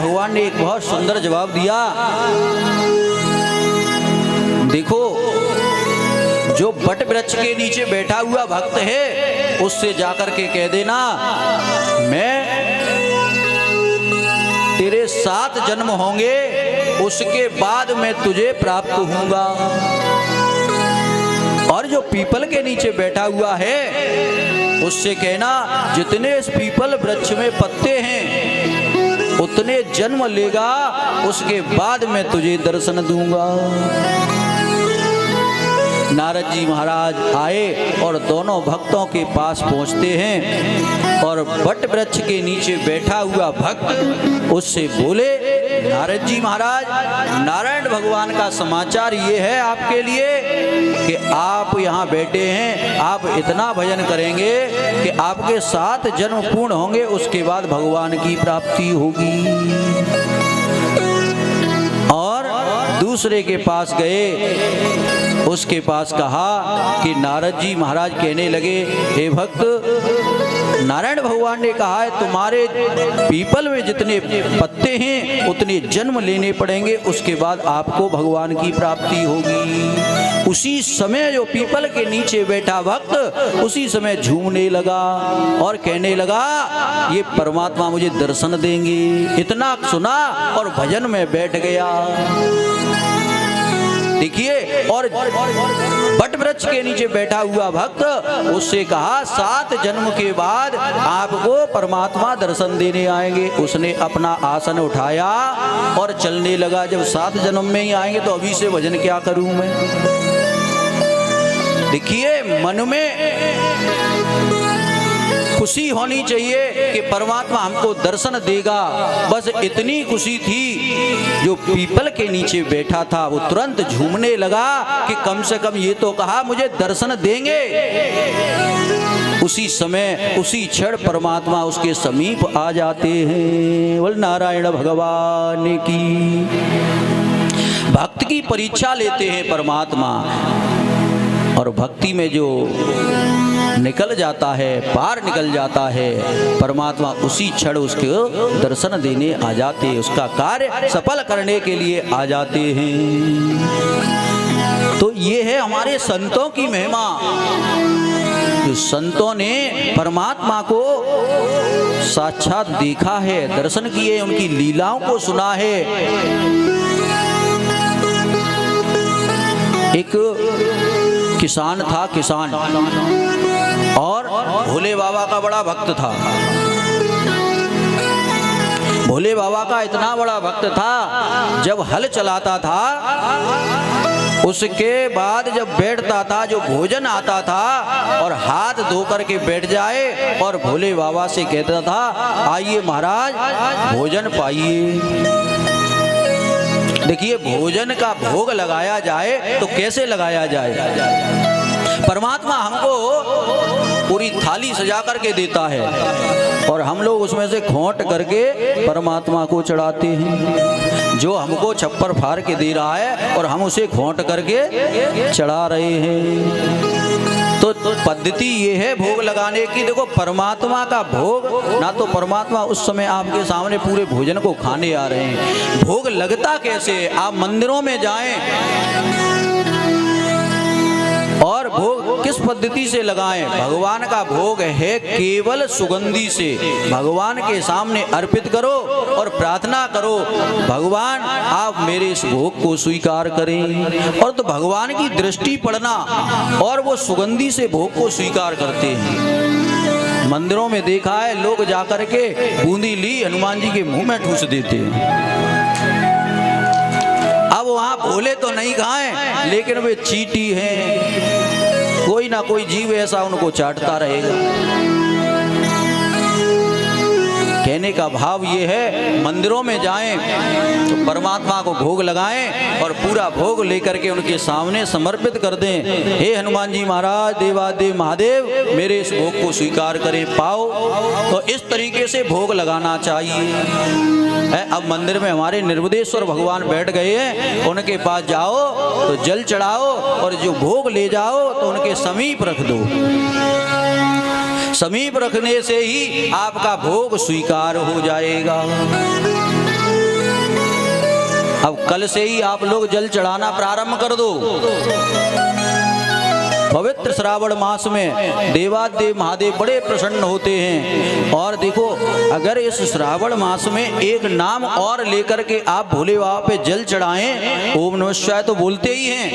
भगवान ने एक बहुत सुंदर जवाब दिया। देखो, जो बट वृक्ष के नीचे बैठा हुआ भक्त है उससे जाकर के कह देना, मैं तेरे 7 जन्म होंगे उसके बाद मैं तुझे प्राप्त होऊंगा। और जो पीपल के नीचे बैठा हुआ है उससे कहना, जितने इस पीपल वृक्ष में पत्ते हैं उतने जन्म लेगा, उसके बाद मैं तुझे दर्शन दूंगा। नारद जी महाराज आए और दोनों भक्तों के पास पहुंचते हैं और वट वृक्ष के नीचे बैठा हुआ भक्त उससे बोले, नारद जी महाराज, नारायण भगवान का समाचार ये है आपके लिए कि आप यहाँ बैठे हैं, आप इतना भजन करेंगे कि आपके 7 जन्म पूर्ण होंगे, उसके बाद भगवान की प्राप्ति होगी। और दूसरे के पास गए, उसके पास कहा कि नारद जी महाराज कहने लगे, हे भक्त, नारायण भगवान ने कहा है तुम्हारे पीपल में जितने पत्ते हैं उतने जन्म लेने पड़ेंगे, उसके बाद आपको भगवान की प्राप्ति होगी। उसी समय जो पीपल के नीचे बैठा भक्त उसी समय झूमने लगा और कहने लगा, ये परमात्मा मुझे दर्शन देंगे। इतना सुना और भजन में बैठ गया। देखिए, और बट वृक्ष के नीचे बैठा हुआ भक्त उससे कहा, 7 जन्म के बाद आपको परमात्मा दर्शन देने आएंगे। उसने अपना आसन उठाया और चलने लगा। जब 7 जन्म में ही आएंगे तो अभी से भजन क्या करूं मैं। देखिए, मन में खुशी होनी चाहिए कि परमात्मा हमको दर्शन देगा, बस इतनी खुशी थी। जो पीपल के नीचे बैठा था वो तुरंत झूमने लगा कि कम से कम ये तो कहा मुझे दर्शन देंगे। उसी समय उसी क्षण परमात्मा उसके समीप आ जाते हैं। बोल नारायण भगवान की। भक्त की परीक्षा लेते हैं परमात्मा, और भक्ति में जो निकल जाता है, पार निकल जाता है, परमात्मा उसी क्षण उसके दर्शन देने आ जाते हैं, उसका कार्य सफल करने के लिए आ जाते हैं। तो ये है हमारे संतों की महिमा। जो संतों ने परमात्मा को साक्षात देखा है, दर्शन किए, उनकी लीलाओं को सुना है। एक किसान था, किसान, और भोले बाबा का बड़ा भक्त था। भोले बाबा का इतना बड़ा भक्त था, जब हल चलाता था उसके बाद जब बैठता था, जो भोजन आता था और हाथ धो करके बैठ जाए और भोले बाबा से कहता था, आइए महाराज भोजन पाइए। देखिए, भोजन का भोग लगाया जाए तो कैसे लगाया जाए। परमात्मा हमको पूरी थाली सजा करके देता है और हम लोग उसमें से खोंट करके परमात्मा को चढ़ाते हैं। जो हमको छप्पर फाड़ के दे रहा है और हम उसे खोंट करके चढ़ा रहे हैं। तो पद्धति ये है भोग लगाने की। देखो, परमात्मा का भोग, ना तो परमात्मा उस समय आपके सामने पूरे भोजन को खाने आ रहे हैं। भोग लगता कैसे? आप मंदिरों में जाएं और भोग किस पद्धति से लगाएं। भगवान का भोग है केवल सुगंधी से। भगवान के सामने अर्पित करो और प्रार्थना करो, भगवान आप मेरे इस भोग को स्वीकार करें। और तो भगवान की दृष्टि पड़ना, और वो सुगंधी से भोग को स्वीकार करते हैं। मंदिरों में देखा है, लोग जाकर के बूंदी ली हनुमान जी के मुंह में ठूस देते हैं। अब वहां भोले तो नहीं खाएं, लेकिन वे चींटी हैं, कोई ना कोई जीव ऐसा उनको चाटता रहेगा। कहने का भाव ये है, मंदिरों में जाएं तो परमात्मा को भोग लगाएं और पूरा भोग लेकर के उनके सामने समर्पित कर दें। हे हनुमान जी महाराज, देवादेव महादेव, मेरे इस भोग को स्वीकार करें, पाओ। तो इस तरीके से भोग लगाना चाहिए। अब मंदिर में हमारे निर्वदेश्वर भगवान बैठ गए हैं, उनके पास जाओ तो जल चढ़ाओ और जो भोग ले जाओ तो उनके समीप रख दो। समीप रखने से ही आपका भोग स्वीकार हो जाएगा। अब कल से ही आप लोग जल चढ़ाना प्रारंभ कर दो। पवित्र श्रावण मास में देवादेव महादेव बड़े प्रसन्न होते हैं। और देखो, अगर इस श्रावण मास में एक नाम और लेकर के आप भोले बाबा पे जल चढ़ाएं, ओम नमः शिवाय तो बोलते ही हैं,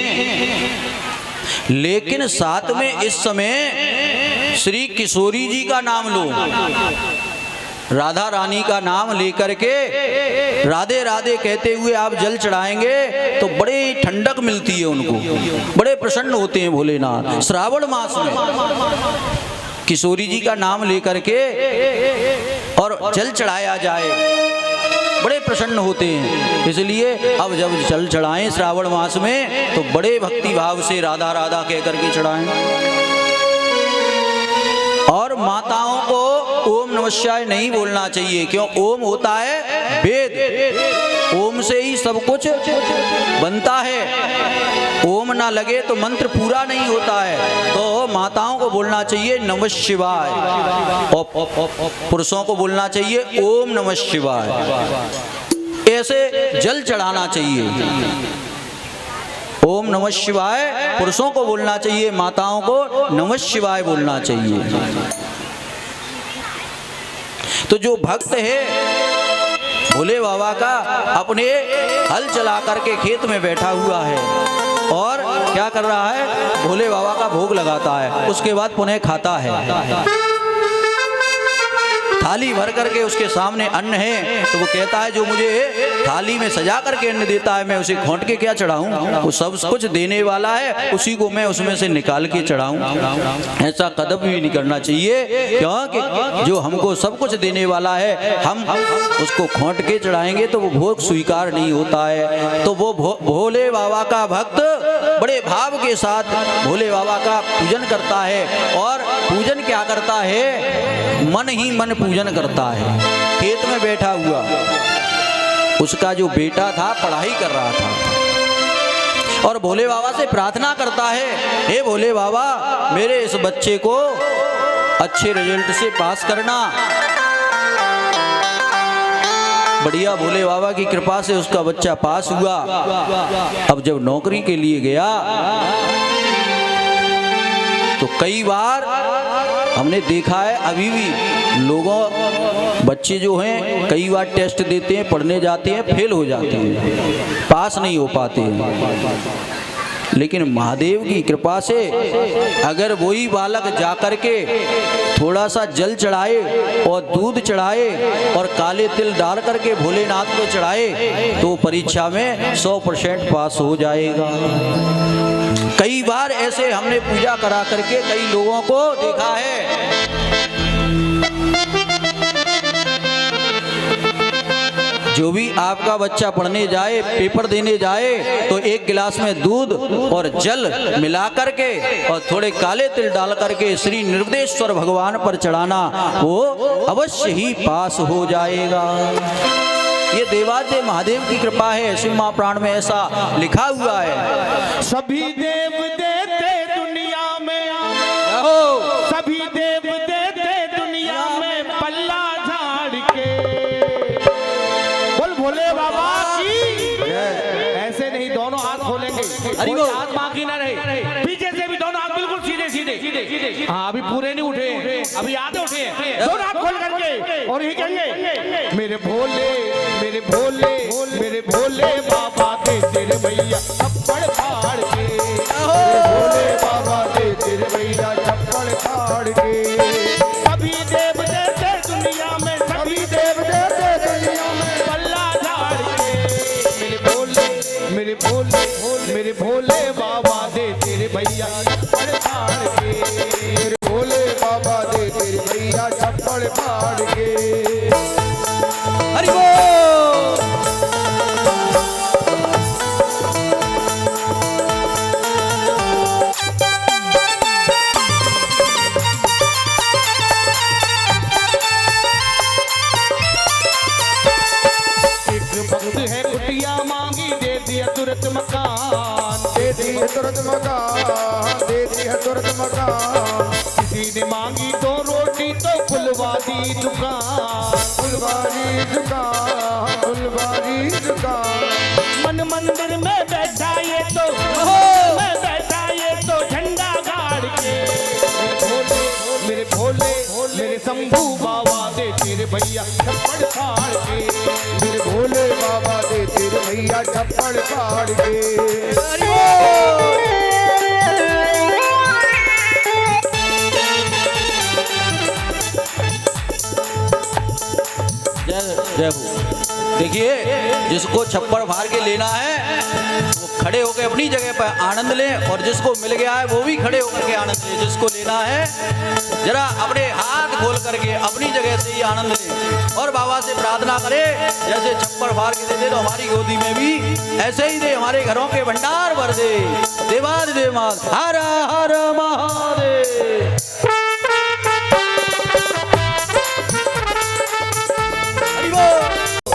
लेकिन साथ में इस समय श्री किशोरी जी का नाम लो, राधा रानी का नाम लेकर के राधे राधे कहते हुए आप जल चढ़ाएंगे तो बड़ी ठंडक मिलती है उनको, बड़े प्रसन्न होते हैं भोलेनाथ। श्रावण मास में किशोरी जी का नाम लेकर के और जल चढ़ाया जाए, बड़े प्रसन्न होते हैं। इसलिए अब जब जल चढ़ाएं श्रावण मास में तो बड़े भक्ति भाव से राधा राधा कह करके चढ़ाएं। और माताओं को ओम नमः शिवाय नहीं बोलना चाहिए, क्यों? ओम होता है वेद, ओम से ही सब कुछ बनता है। ओम ना लगे तो मंत्र पूरा नहीं होता है। तो माताओं को बोलना चाहिए नमः शिवाय, और पुरुषों को बोलना चाहिए ओम नमः शिवाय। ऐसे जल चढ़ाना चाहिए। ओम नमः शिवाय पुरुषों को बोलना चाहिए, माताओं को नमः शिवाय बोलना चाहिए। तो जो भक्त है भोले बाबा का, अपने हल चला करके खेत में बैठा हुआ है और क्या कर रहा है? भोले बाबा का भोग लगाता है, उसके बाद पुनः खाता है। थाली भर करके उसके सामने अन्न है तो वो कहता है जो मुझे थाली में सजा करके अन्न देता है मैं उसे खोंट के क्या चढ़ाऊं? वो सब कुछ देने वाला है, उसी को मैं उसमें से निकाल के चढ़ाऊं? ऐसा कदम भी नहीं करना चाहिए, क्योंकि जो हमको सब कुछ देने वाला है हम उसको खोंट के चढ़ाएंगे तो वो भोग स्वीकार नहीं होता है। तो वो भोले बाबा का भक्त बड़े भाव के साथ भोले बाबा का पूजन करता है। और पूजन क्या करता है? मन ही मन पूजन करता है। खेत में बैठा हुआ उसका जो बेटा था पढ़ाई कर रहा था और भोले बाबा से प्रार्थना करता है, हे भोले बाबा मेरे इस बच्चे को अच्छे रिजल्ट से पास करना। बढ़िया भोले बाबा की कृपा से उसका बच्चा पास हुआ। अब जब नौकरी के लिए गया तो कई बार हमने देखा है, अभी भी लोगों बच्चे जो हैं कई बार टेस्ट देते हैं, पढ़ने जाते हैं, फेल हो जाते हैं, पास नहीं हो पाते हैं। लेकिन महादेव की कृपा से अगर वही बालक जाकर के थोड़ा सा जल चढ़ाए और दूध चढ़ाए और काले तिल डाल करके भोलेनाथ को चढ़ाए तो परीक्षा में 100% पास हो जाएगा। कई बार ऐसे हमने पूजा करा करके कई लोगों को देखा है। जो भी आपका बच्चा पढ़ने जाए, पेपर देने जाए तो एक गिलास में दूध और जल मिला करके और थोड़े काले तिल डाल करके श्री निर्वदेश्वर भगवान पर चढ़ाना, वो अवश्य ही पास हो जाएगा। ये देवादेव महादेव की कृपा है। शिव महापुराण में ऐसा लिखा हुआ है। सभी देव देते दुनिया में, सभी देव देते दुनिया में पल्ला झाड़ के। बोल भोले बाबा की। ऐसे नहीं, दोनों हाथ खोलेंगे, कोई हाथ बाकी ना रहे। पीछे से भी दोनों हाथ बिल्कुल सीधे सीधे। हाँ, अभी पूरे नहीं उठे, अभी आधे उठे। दोनों हाथ खोल करके और यही कहेंगे, मेरे भोले मेरे भोले मेरे भोले बाबा दे तेरे भैया थप्पड़ फाड़ के। मेरे भोले बाबा दे तेरे भैया थप्पड़ फाड़ के। सभी देव देते दुनिया में, सभी देव देते दुनिया में पल्ला झाड़ के। मेरे भोले मेरे भोले मेरे भोले बाबा दे तेरे भैया थप्पड़ फाड़ के। मेरे भोले बाबा दे तेरे भैया थप्पड़ फाड़ के। हरि बोल। तुरंत मकान दे दिया, तुरंत मकान दे दिया, तुरंत मकान। किसी ने मांगी तो रोटी तो फुलवारी दुकान, फुलवारी दुकान, फुलवारी दुकान। मंदिर में बैठा ये तो में बैठा ये तो झंडा गाड़ के मेरे भोले मेरे शंभू बाबा दे तेरे भैया छप्पड़ फाड़ के मेरे भोले बाबा दे तेरे भैया छप्पड़ फाड़ के जय हो। देखिए जिसको छप्पड़ फाड़ के लेना है वो खड़े होकर अपनी जगह पर आनंद लें, और जिसको मिल गया है वो भी खड़े होकर के आनंद लें। जिसको लेना है जरा अपने हाथ खोल करके अपनी जगह से ही आनंद लें और बाबा से प्रार्थना करें जैसे छप्पड़ फाड़ के देते तो हमारी गोदी में भी ऐसे ही दे, हमारे घरों के भंडार भर दे। देवादिदेव हर हर महादेव।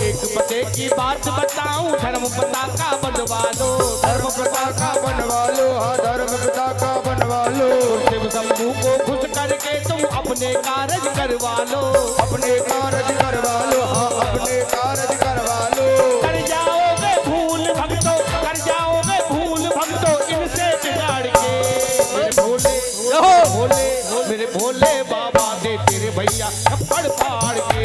एक पते की बात बताऊं, धर्म पताका बनवा लो, धर्म पताका बनवा लो, हाँ धर्म पताका बनवा लो। शिव शंभू को खुश करके तुम अपने कारज करवा लो, अपने कारज करवा लो, हाँ अपने कारज करवा लो। कर जाओगे भूल भक्तों, कर जाओगे भूल भक्तों इनसे बिगाड़ के। मेरे भोले भोले मेरे भोले बाबा दे तेरे भैया छप्पड़ फाड़ के,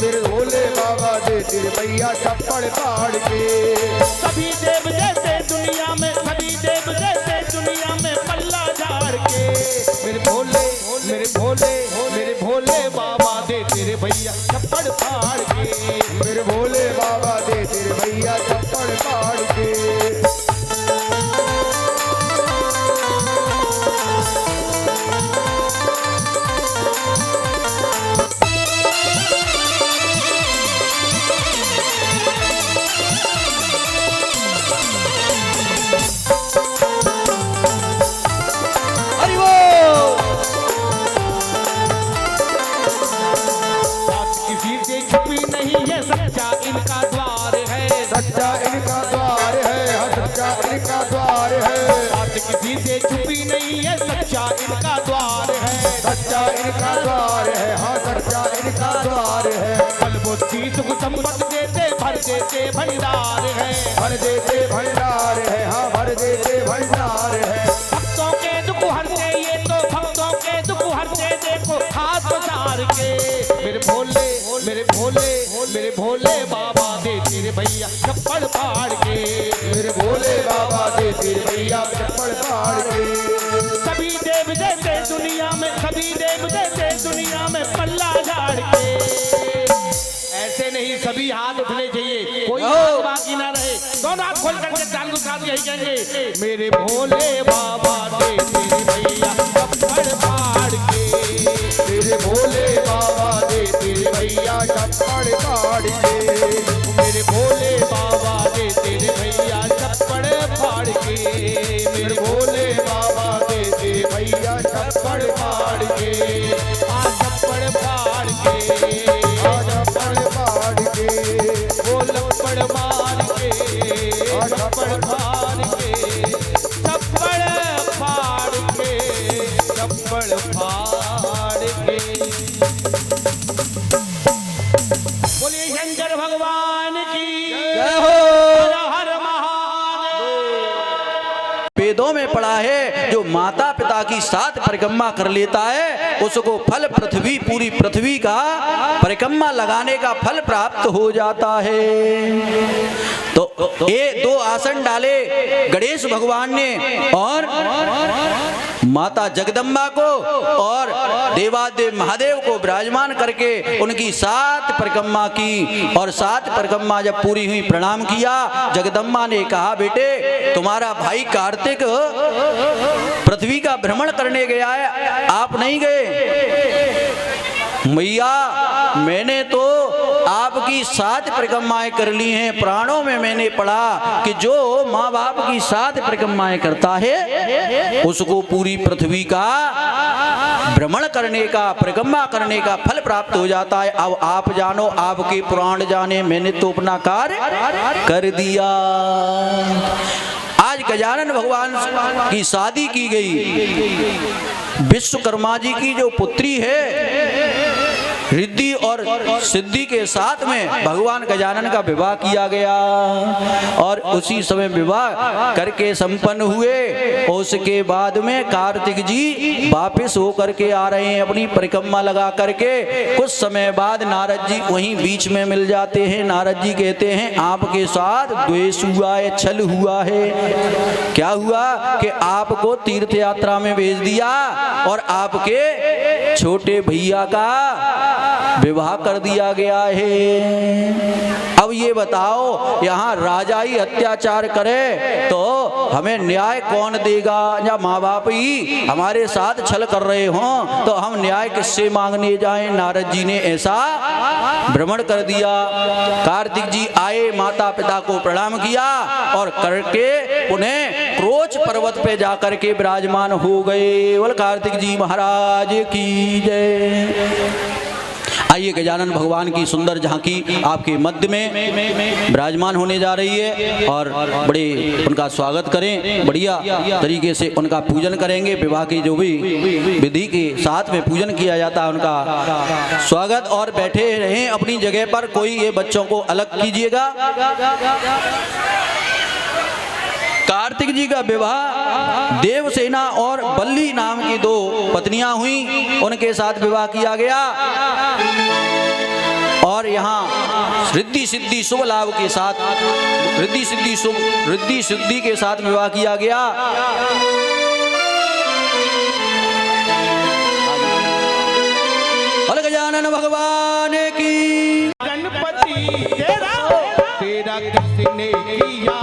मेरे भोले बाबा दे तेरे भैया छप्पड़ फाड़ के। सभी देव जैसे दुनिया में, सभी देव जैसे दुनिया में पल्ला झाड़ के। मेरे भोले मेरे भोले मेरे भोले बाबा दे तेरे भैया छप्पड़ फाड़ के, मेरे भोले बाबा दे तेरे भैया छप्पड़ फाड़ के। सच्चा इनका द्वार है, सच्चा इनका द्वार है, हाँ सच्चा इनका द्वार है। बात किसी से छुपी नहीं है, सच्चा इनका द्वार है, सच्चा इनका द्वार है, हाँ सच्चा इनका द्वार है। बल बुद्धि सुख संपत्ति देते भर देते भंडार है, भर देते भंडार है, हाँ भर देते भंडार है। भक्तों के दुख हरते ये तो, भक्तों के दुख हरते देखो हाथ पसार के। मेरे भोले मेरे भोले मेरे भोले बाबा दे तेरे भैया छप्पड़ फाड़ के, मेरे भोले बाबा दे तेरे भैया छप्पड़ फाड़ के। सभी देव जैसे दुनिया में, सभी देव जैसे दुनिया में पल्ला झाड़ के। ऐसे नहीं सभी हाथ उठने चाहिए, कोई हाथ बाकी ना रहे, दोनों हाथ खोल करके चांद साथ यही कहेंगे मेरे भोले बाबा दे तेरे भैया छप्पड़ फाड़ के, मेरे भोले बाबा दे तेरे भैया छप्पड़ फाड़ के। मेरे भोले बाबा दे तेरे भैया छप्पड़ फाड़ के, मेरे भोले बाबा दे तेरे भैया छप्पड़ फाड़ के। आ छप्पड़ फाड़ के, आ छप्पड़ फाड़ के, वो लपड़ मार के, छप्पड़ फाड़ के, छप्पड़ फाड़ के, छप्पड़ फाड़ के। बोलिए शंकर भगवान की जय हो। हर हर महादेव। वेदों में पढ़ा है जो माता पिता की 7 परिक्रमा कर लेता है उसको फल पृथ्वी, पूरी पृथ्वी का परिक्रमा लगाने का फल प्राप्त हो जाता है। तो ये 2 आसन डाले गणेश भगवान ने और माता जगदम्बा को और देवादेव महादेव को विराजमान करके उनकी 7 परिक्रमा की, और 7 परिक्रमा जब पूरी हुई प्रणाम किया। जगदम्बा ने कहा बेटे तुम्हारा भाई कार्तिक पृथ्वी का भ्रमण करने गया है, आप नहीं गए। मैया मैंने तो आपकी 7 परिक्रमाएं कर ली हैं। प्राणों में मैंने पढ़ा कि जो माँ बाप की 7 परिक्रमाएं करता है उसको पूरी पृथ्वी का भ्रमण करने का, परिक्रमा करने का फल प्राप्त हो जाता है। अब आप जानो, आपके पुराण जाने, मैंने तो अपना कार्य कर दिया। आज गजानन भगवान की शादी की गई। विश्वकर्मा जी की जो पुत्री है रिद्धि और सिद्धि के साथ में भगवान गजानन का विवाह किया गया और उसी समय विवाह करके संपन्न हुए। उसके बाद में कार्तिक जी वापिस होकर के आ रहे हैं अपनी परिक्रमा लगा करके। कुछ समय बाद नारद जी वहीं बीच में मिल जाते हैं। नारद जी कहते हैं आपके साथ द्वेष हुआ है, छल हुआ है। क्या हुआ कि आपको तीर्थ यात्रा में भेज दिया और आपके छोटे भैया का विवाह कर दिया गया है। अब ये बताओ यहाँ राजा ही अत्याचार करे तो हमें न्याय कौन देगा? या माँ बाप ही हमारे साथ छल कर रहे हों तो हम न्याय किससे मांगने जाएं? नारद जी ने ऐसा भ्रमण कर दिया। कार्तिक जी आए, माता पिता को प्रणाम किया और करके उन्हें क्रोच पर्वत पे जाकर के विराजमान हो गए। बोल कार्तिक जी महाराज की जय। आइए गजानन भगवान की सुंदर झांकी आपके मध्य में विराजमान होने जा रही है और बड़े उनका स्वागत करें। बढ़िया तरीके से उनका पूजन करेंगे। विवाह की जो भी विधि के साथ में पूजन किया जाता है उनका स्वागत। और बैठे रहें अपनी जगह पर, कोई ये बच्चों को अलग कीजिएगा। कार्तिक जी का विवाह देवसेना और बल्ली नाम की दो पत्नियां हुई, उनके साथ विवाह किया गया और यहाँ रिद्धि सिद्धि शुभ लाभ के साथ रिद्धि सिद्धि के साथ विवाह किया गया। बोल गजानन भगवान की। गणपति तेरा किसने किया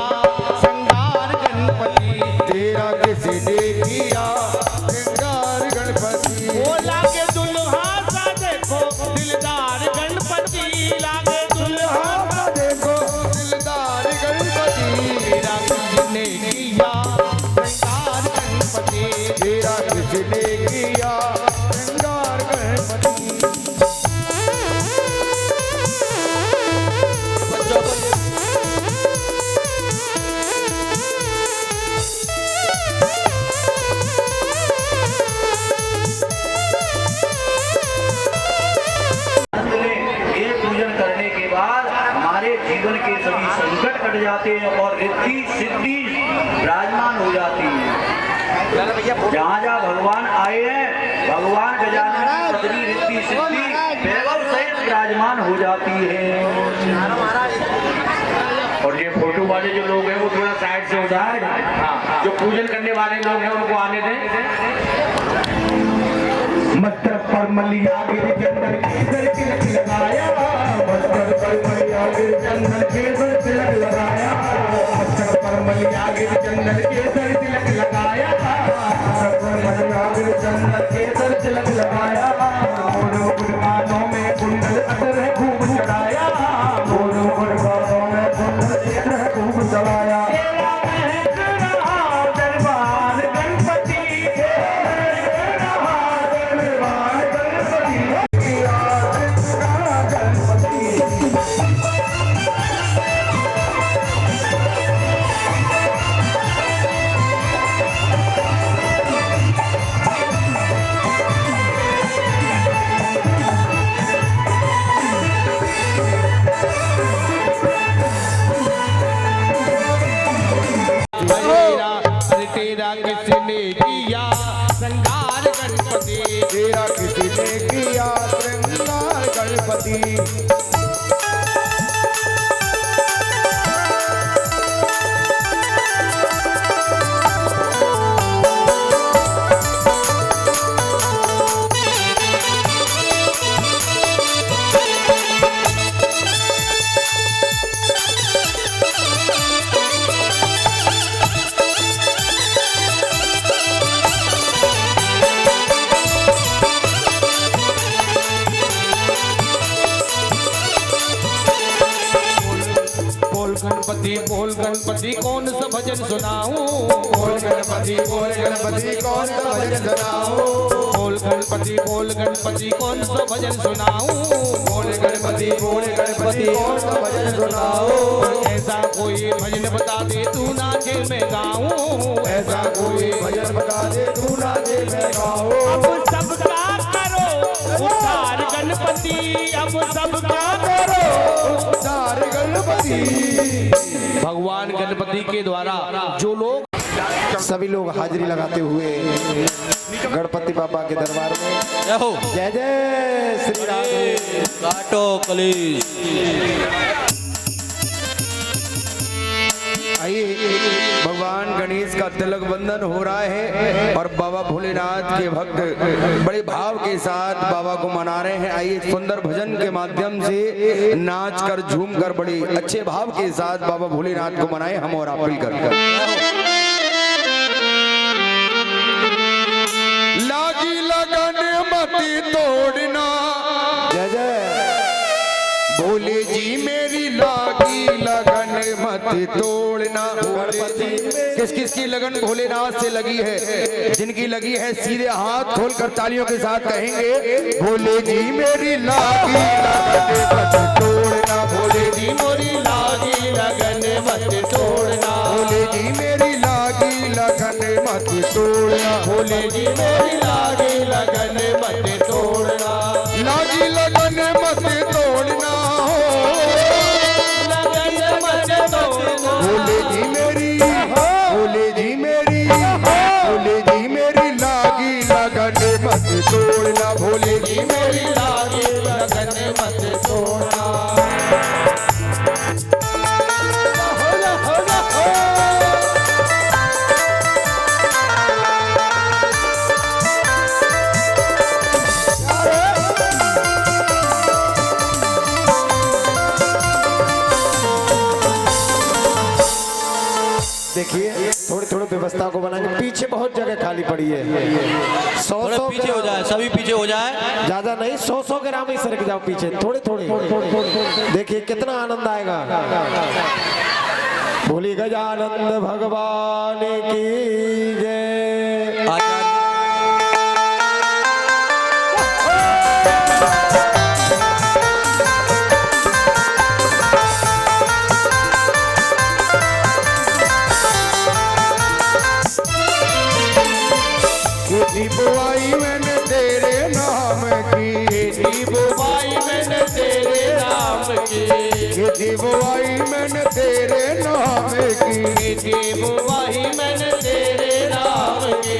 श्रृंगार गणपति, तेरा किसने किया श्रृंगार गणपति। वो लागे दुल्हा सा देखो दिलदार गणपति, लागे दुल्हा सा देखो दिलदार गणपति। तेरा किसने किया श्रृंगार गणपति, तेरा किसने किया श्रृंगार गणपति। जीवन के सभी संकट कट जाते हैं और रिद्धि सिद्धि विराजमान हो जाती है। जहाँ जहाँ भगवान आए हैं, भगवान गजानन की पत्नी रिद्धि सिद्धि वैभव सहित विराजमान हो जाती है। और ये फोटो वाले जो लोग हैं वो थोड़ा साइड से हो जाए, जो पूजन करने वाले लोग हैं उनको आने दें। मस्तर पर मलिया गिर चंदन केसर तिलक लगाया, मस्तर पर मलिया गिर चंदन केसर तिलक लगाया, मस्तर पर मलिया गिर चंदन केसर तिलक लगाया, मस्तर पर मलिया गिर चंदन केसर तिलक लगाया। दोनों गुरबानों में कुंडल अतर है खूब चढ़ाया, दोनों गुरबानों में कुंडल अतर है खूब चढ़ाया। तेरा किसने किया श्रृंगार गणपति, तेरा किसने किया श्रृंगार गणपति। बोल गणपति कौन सा भजन सुनाऊं, बोल गणपति कौन सा भजन सुनाऊं, बोल गणपति कौन सा भजन सुनाऊं, बोल गणपति कौन सा भजन सुनाऊं। ऐसा कोई भजन बता दे तू नाचे में गाऊं, ऐसा कोई भजन बता दे तू नाचे में गाऊं। अब सबका करो उद्धार गणपति अब सबका करो उद्धार गणपति। भगवान गणपति के द्वारा जो लोग सभी लोग हाजिरी लगाते हुए गणपति बाबा के दरबार में जय हो। जय जय श्री राधे। काटो कलीस। आइए भगवान गणेश का तिलक बंधन हो रहा है और बाबा भोलेनाथ के भक्त बड़े भाव के साथ बाबा को मना रहे हैं। आइए सुंदर भजन के माध्यम से नाच कर झूम कर बड़े अच्छे भाव के साथ बाबा भोलेनाथ को मनाए हम और आप मिलकर। लागी लगन मती तोड़ना। जय जय भोले जी मेरी लागी लगन मत तोड़ना। किस किस की लगन भोलेनाथ से लगी है? जिनकी लगी है सीधे हाथ खोलकर तालियों के साथ कहेंगे भोले जी मेरी लागी लगन मत तोड़ना। भोले जी मेरी लागी लगन मत तोड़ना। भोले जी मेरी लागी लगन मत तोड़ना। भोले जी मेरी लागी लगन मत तोड़ना। लागी लगन मत तोड़ना हो लगन मत तोड़ना। भोले जी मेरी भोले जी मेरी भोले जी मेरी लागी लगन मत तोड़ना। भोले जी मेरी लागी लगन मत तोड़ना। देखिए थोड़ी थोड़ी व्यवस्था को बनाएंगे। पीछे बहुत जगह खाली पड़ी है। 100 थोड़े पीछे हो जाए, सभी पीछे हो जाए। ज्यादा नहीं, 100 ग्राम ही सरक जाओ पीछे थोड़े थोड़े। देखिए कितना आनंद आएगा। भोले गजानंद भगवान की जय। आचार्य बुआई मैंने तेरे नाम की। बुआई मैंने तेरे नाम की। बुआई मैंने तेरे नाम की। बुआई मैंने तेरे नाम की।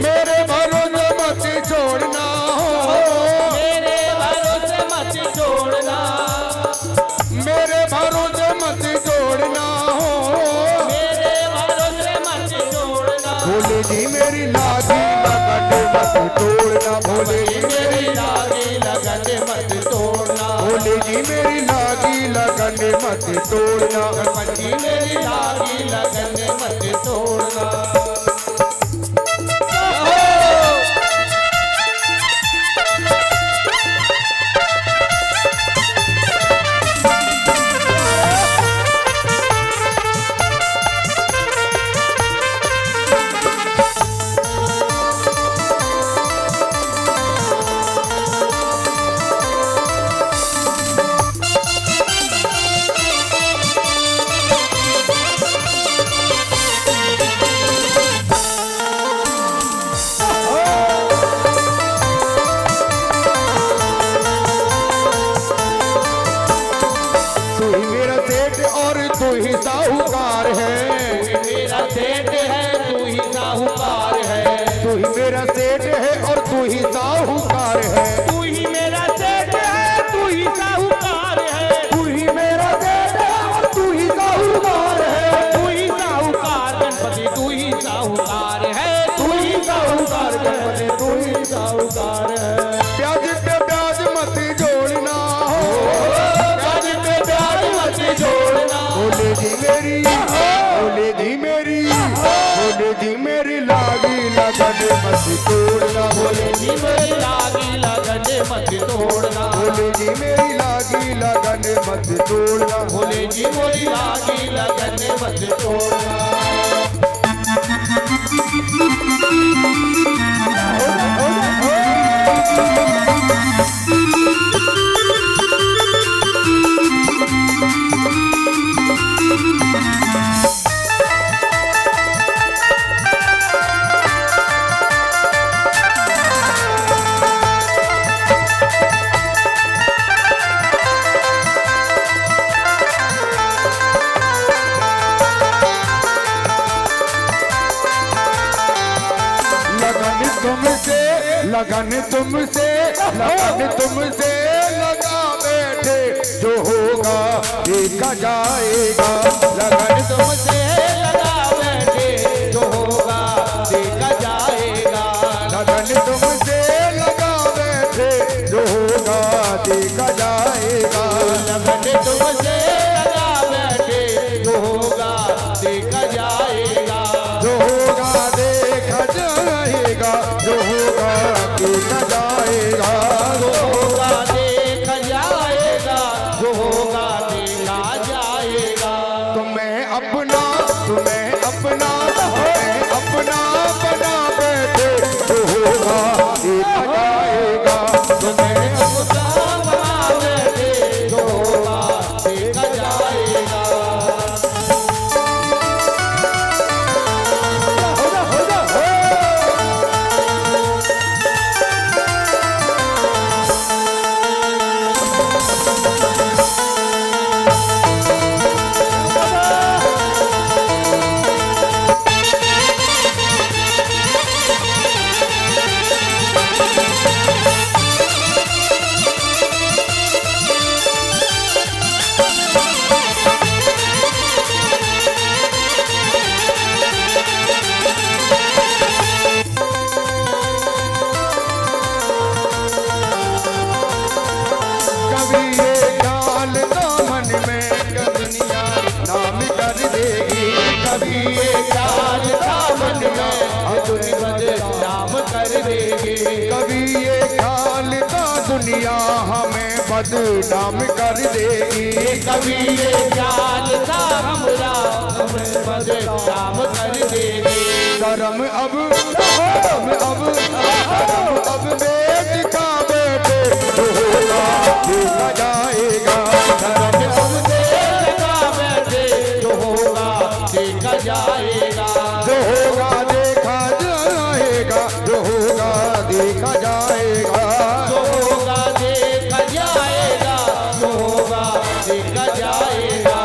मेरे भरोसे मत छोड़ना हो। मेरे भरोसे मत छोड़ना। मेरे भरोसे मत छोड़ना हो। मेरे भरोसे मत छोड़ना। भोले जी मेरी लागी मत तोड़ना। भोले जी मेरी लागी लगन मत तोड़ना। भोले जी मेरी लागी लगन मत तोड़ना। गणपति मेरी लागी लगन मत तोड़ना। तू ही साहूकार है। मेरा सेठ है तू ही साहूकार है। तू ही मेरा सेठ है और तू ही साहूकार है। तू ही मेरा सेठ है तू ही साहूकार है। तू ही मेरा सेठ है और तू ही साहूकार है। तू ही साहूकार गणपति तू ही साहूकार है। तू ही साहूकार गणपति तू ही साहूकार है। ब्याज पे ब्याज मत जोड़ना हो। ब्याज पे ब्याज मत जोड़ना। भोले जी मेरी भोले जी मेरी भोले जी मेरी लागी लगन मत तोड़ना। भोले जी मेरी लागी लगन मत तोड़ना। भोले जी मेरी लागी लगन मत तोड़ना। भोले जी मेरी लागी लगन मत तोड़ना। लगन तुमसे लगा बैठे, जो होगा देखा जाएगा। लगन तुमसे लगा बैठे, जो होगा देखा जाएगा। लगन तुमसे लगा बैठे, जो होगा देखा जाएगा। लगन तुमसे लगा बैठे, जो होगा देखा जाएगा। जो होगा देखा जाएगा, जो होगा देखा जाएगा। जो होगा देखा जाएगा, जो होगा देखा जाएगा। तुम्हें अपना बना बैठे, जो होगा देखा जाएगा। तुम्हें अपना बना बैठे, जो होगा देखा जाएगा। कभी ये ख्याल दामन में दुनिया नाम कर देगी। कभी ये ख्याल दामन में दुनिया नाम कर देगी। कभी ये ख्याल का दुनिया हमें बदनाम कर देगी। कभी ये ख्याल का हमरा हमें बदनाम कर देगी। शर्म अब बेट का बेटे, जो होगा देखा जाएगा। शर्म अब बेट का बेटे, जो होगा देखा जाएगा। जो होगा देखा जाएगा, जो होगा देखा जाएगा। जो होगा देखा जाएगा, जो होगा देखा जाएगा।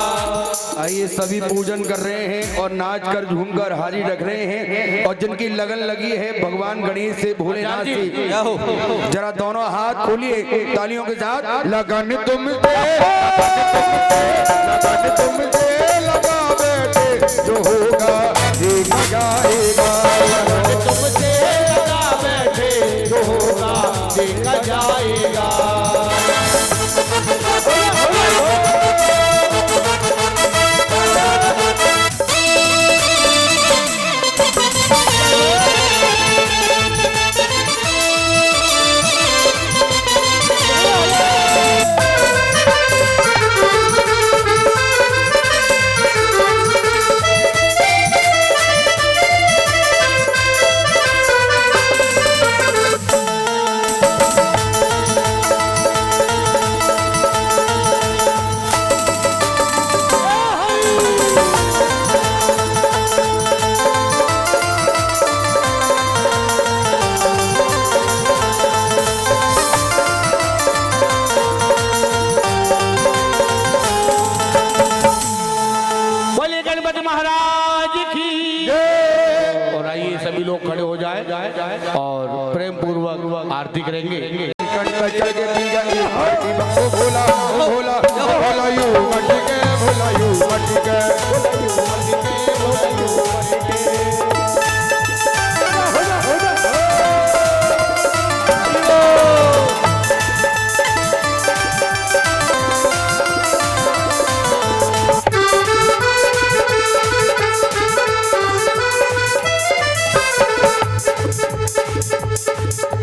आइए सभी पूजन कर रहे हैं और नाच कर झूम कर हाजिरी रख रहे हैं। और जिनकी लगन लगी है भगवान गणेश से भोलेनाथ से, जरा दोनों हाथ खोलिए तालियों के साथ। लगन तुमसे लगा बैठे, जो होगा देखा जाएगा। लगन तुमसे लगा बैठे, जो होगा देखा जाएगा। सभी लोग खड़े हो जाए और प्रेम पूर्वक आरती करेंगे। Bhola Bhola Bhola you मटिके, Bhola you मटिके।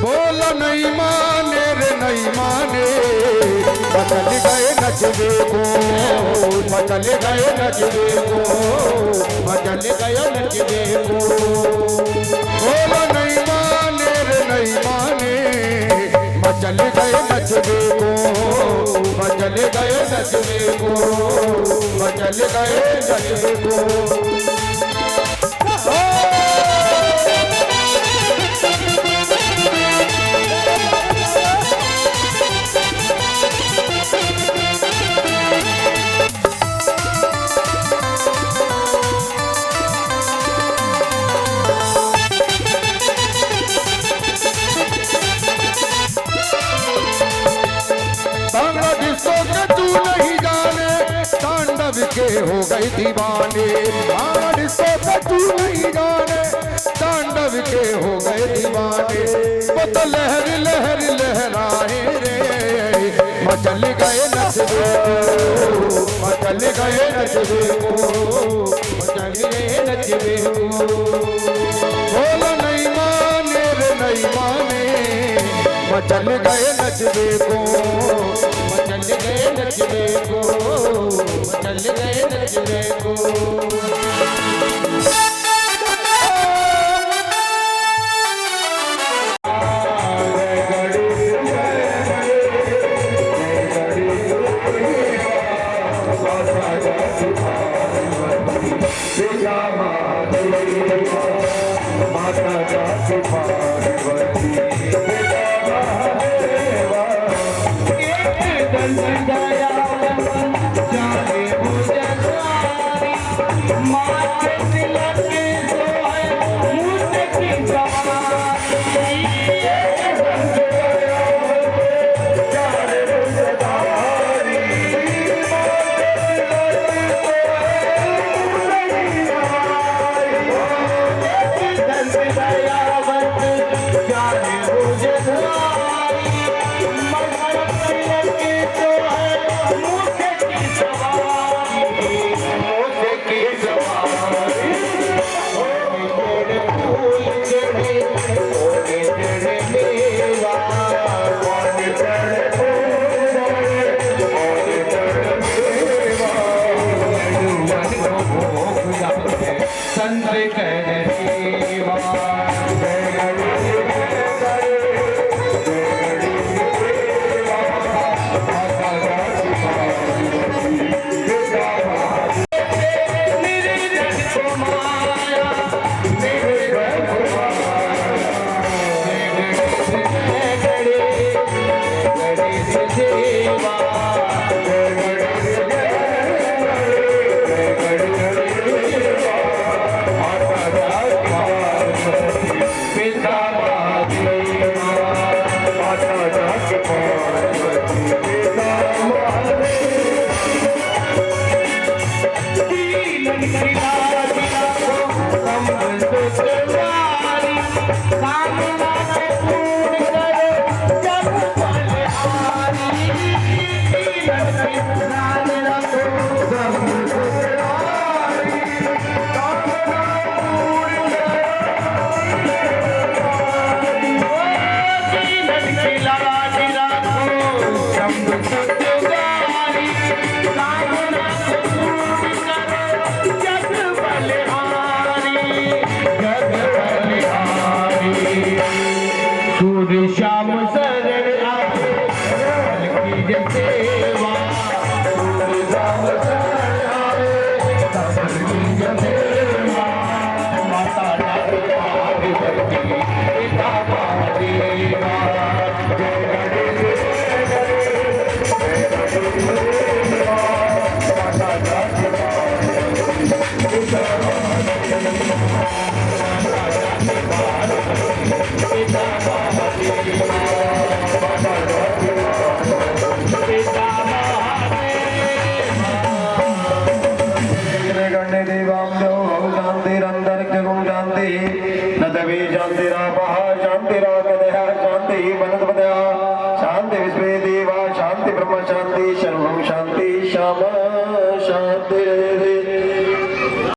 बोलो नहीं माने रे नहीं माने, बदल गए नचबे को, बदल गए नचबे को, बदल गए नचबे को। बोलो नहीं माने रे नहीं माने, बदल गए नचबे को, बदल गए नचबे को, बदल गए नचबे को। तू नहीं जाने तांडव के हो गए दीवाने। डिस्को तू नहीं जाने तांडव के हो गए दीवाने। वो तो लहर लहर लहराए रे मचल गए नचबे को, मचल गए नचबे को, मचल गए नचबे को। बोलो नहीं माने रे नहीं माने मचल गए नचबे को, मचल गए नचबे को, मचल गए नचबे को। शांति न देवी शांति रा शांति रा शांति